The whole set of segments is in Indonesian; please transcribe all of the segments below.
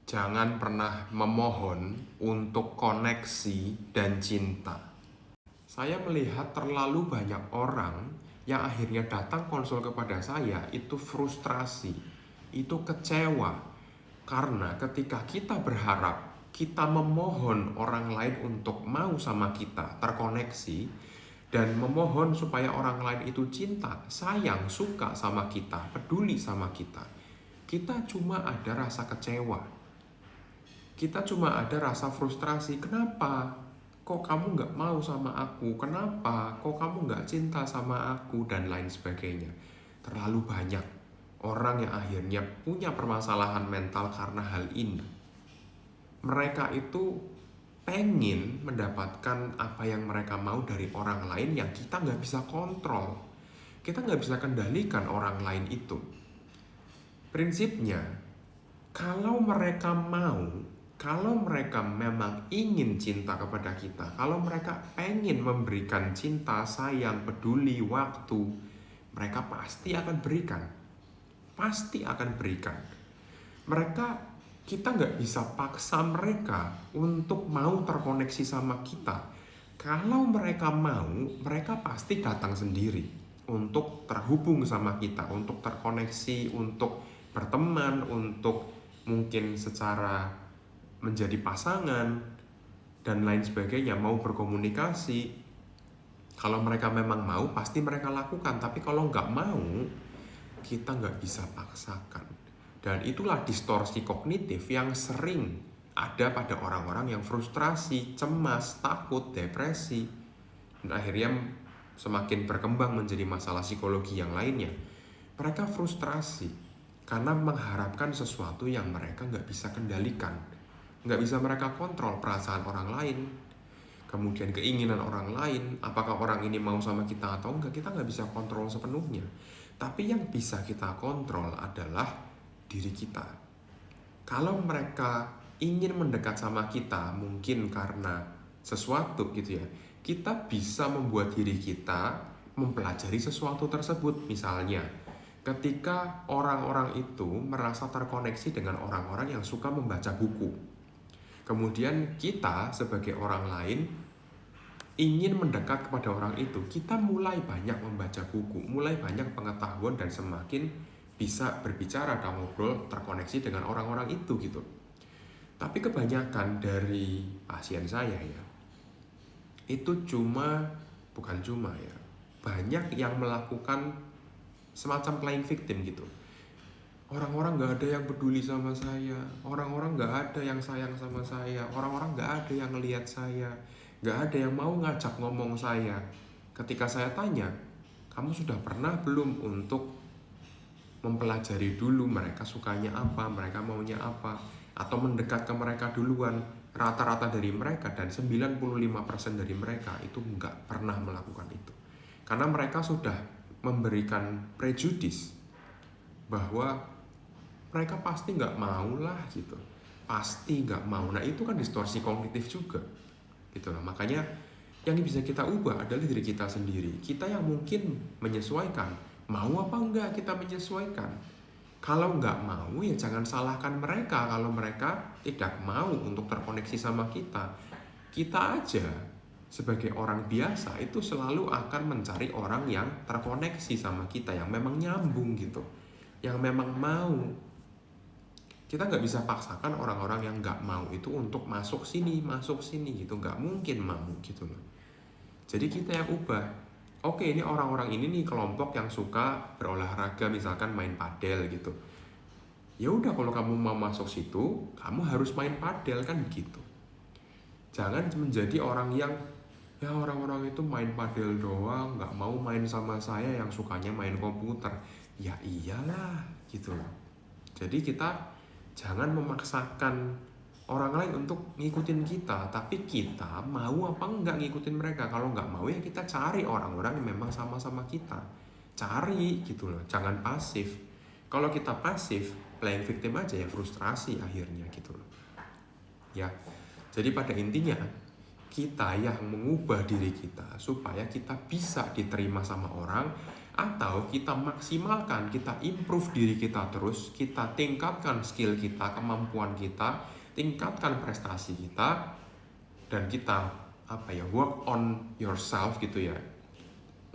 Jangan pernah memohon untuk koneksi dan cinta. Saya melihat terlalu banyak orang yang akhirnya datang konsul kepada saya itu frustrasi, itu kecewa. Karena ketika kita berharap, kita memohon orang lain untuk mau sama kita, terkoneksi, dan memohon supaya orang lain itu cinta, sayang, suka sama kita, peduli sama kita. Kita cuma ada rasa kecewa. Kita cuma ada rasa frustrasi. Kenapa? Kok kamu nggak mau sama aku? Kenapa? Kok kamu nggak cinta sama aku? Dan lain sebagainya. Terlalu banyak orang yang akhirnya punya permasalahan mental karena hal ini. Mereka itu pengen mendapatkan apa yang mereka mau dari orang lain yang kita nggak bisa kontrol. Kita nggak bisa kendalikan orang lain itu. Prinsipnya, kalau mereka memang ingin cinta kepada kita, kalau mereka pengen memberikan cinta, sayang, peduli, waktu, mereka pasti akan berikan. Pasti akan berikan. Kita nggak bisa paksa mereka untuk mau terkoneksi sama kita. Kalau mereka mau, mereka pasti datang sendiri untuk terhubung sama kita, untuk terkoneksi, untuk berteman, untuk mungkin secara menjadi pasangan dan lain sebagainya, mau berkomunikasi. Kalau mereka memang mau, pasti mereka lakukan. Tapi kalau nggak mau, kita nggak bisa paksakan. Dan itulah distorsi kognitif yang sering ada pada orang-orang yang frustrasi, cemas, takut, depresi, dan akhirnya semakin berkembang menjadi masalah psikologi yang lainnya. Mereka frustrasi karena mengharapkan sesuatu yang mereka nggak bisa kendalikan, nggak bisa mereka kontrol perasaan orang lain, kemudian keinginan orang lain, apakah orang ini mau sama kita atau enggak, kita nggak bisa kontrol sepenuhnya. Tapi yang bisa kita kontrol adalah diri kita. Kalau mereka ingin mendekat sama kita, mungkin karena sesuatu gitu ya, kita bisa membuat diri kita mempelajari sesuatu tersebut. Misalnya, ketika orang-orang itu merasa terkoneksi dengan orang-orang yang suka membaca buku, kemudian kita sebagai orang lain ingin mendekat kepada orang itu, kita mulai banyak membaca buku, mulai banyak pengetahuan dan semakin bisa berbicara dan ngobrol, terkoneksi dengan orang-orang itu gitu. Tapi kebanyakan dari pasien saya ya, itu banyak yang melakukan semacam playing victim gitu. Orang-orang gak ada yang peduli sama saya, orang-orang gak ada yang sayang sama saya, orang-orang gak ada yang ngelihat saya, gak ada yang mau ngajak ngomong saya. Ketika saya tanya, kamu sudah pernah belum untuk mempelajari dulu mereka sukanya apa, mereka maunya apa, atau mendekat ke mereka duluan? Rata-rata dari mereka dan 95% dari mereka itu nggak pernah melakukan itu. Karena mereka sudah memberikan prejudis bahwa mereka pasti nggak mau lah gitu. Pasti nggak mau. Nah itu kan distorsi kognitif juga gitu loh. Makanya yang bisa kita ubah adalah diri kita sendiri. Kita yang mungkin menyesuaikan. Mau apa enggak kita menyesuaikan. Kalau nggak mau ya jangan salahkan mereka kalau mereka tidak mau untuk terkoneksi sama kita. Kita aja sebagai orang biasa itu selalu akan mencari orang yang terkoneksi sama kita, yang memang nyambung gitu, yang memang mau. Kita nggak bisa paksakan orang-orang yang nggak mau itu untuk masuk sini gitu, nggak mungkin mau gitu loh. Jadi kita yang ubah. Oke, ini orang-orang ini nih kelompok yang suka berolahraga, misalkan main padel gitu. Ya udah, kalau kamu mau masuk situ, kamu harus main padel kan begitu. Jangan menjadi orang yang ya orang-orang itu main padel doang, nggak mau main sama saya yang sukanya main komputer. Ya iyalah gitu loh. Jadi kita jangan memaksakan orang lain untuk ngikutin kita, tapi kita mau apa enggak ngikutin mereka. Kalau enggak mau ya kita cari orang-orang yang memang sama-sama kita. Cari gitu loh, jangan pasif. Kalau kita pasif, playing victim aja ya frustrasi akhirnya gitu loh. Ya, jadi pada intinya kita yang mengubah diri kita supaya kita bisa diterima sama orang Atau kita maksimalkan, kita improve diri kita terus, kita tingkatkan skill kita, kemampuan kita, tingkatkan prestasi kita, dan kita work on yourself gitu ya.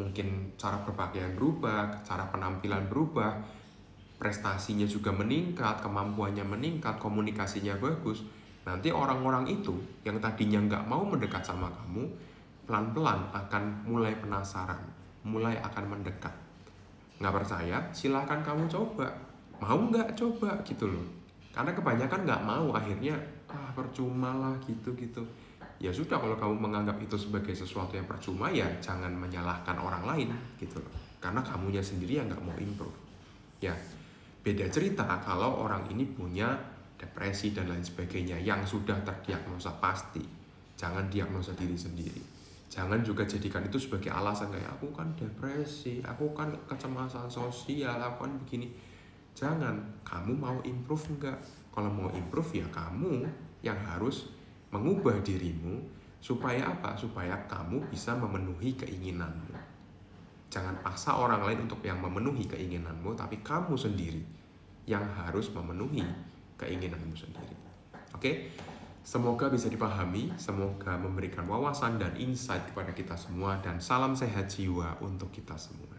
Mungkin cara berpakaian berubah, cara penampilan berubah, prestasinya juga meningkat, kemampuannya meningkat, komunikasinya bagus. Nanti orang-orang itu yang tadinya nggak mau mendekat sama kamu, pelan-pelan akan mulai penasaran, mulai akan mendekat. Nggak percaya? Silahkan kamu coba. Mau nggak coba gitu loh. Karena kebanyakan nggak mau, akhirnya percuma lah gitu-gitu. Ya sudah, kalau kamu menganggap itu sebagai sesuatu yang percuma, ya jangan menyalahkan orang lain gitu loh. Karena kamunya sendiri yang nggak mau improve. Ya, beda cerita kalau orang ini punya depresi dan lain sebagainya yang sudah terdiagnosa pasti. Jangan diagnosa diri sendiri. Jangan juga jadikan itu sebagai alasan kayak aku kan depresi, aku kan kecemasan sosial, aku kan begini. Jangan, kamu mau improve enggak? Kalau mau improve ya kamu yang harus mengubah dirimu supaya apa? Supaya kamu bisa memenuhi keinginanmu. Jangan paksa orang lain untuk yang memenuhi keinginanmu, tapi kamu sendiri yang harus memenuhi keinginanmu sendiri. Oke? Semoga bisa dipahami, semoga memberikan wawasan dan insight kepada kita semua, dan salam sehat jiwa untuk kita semua.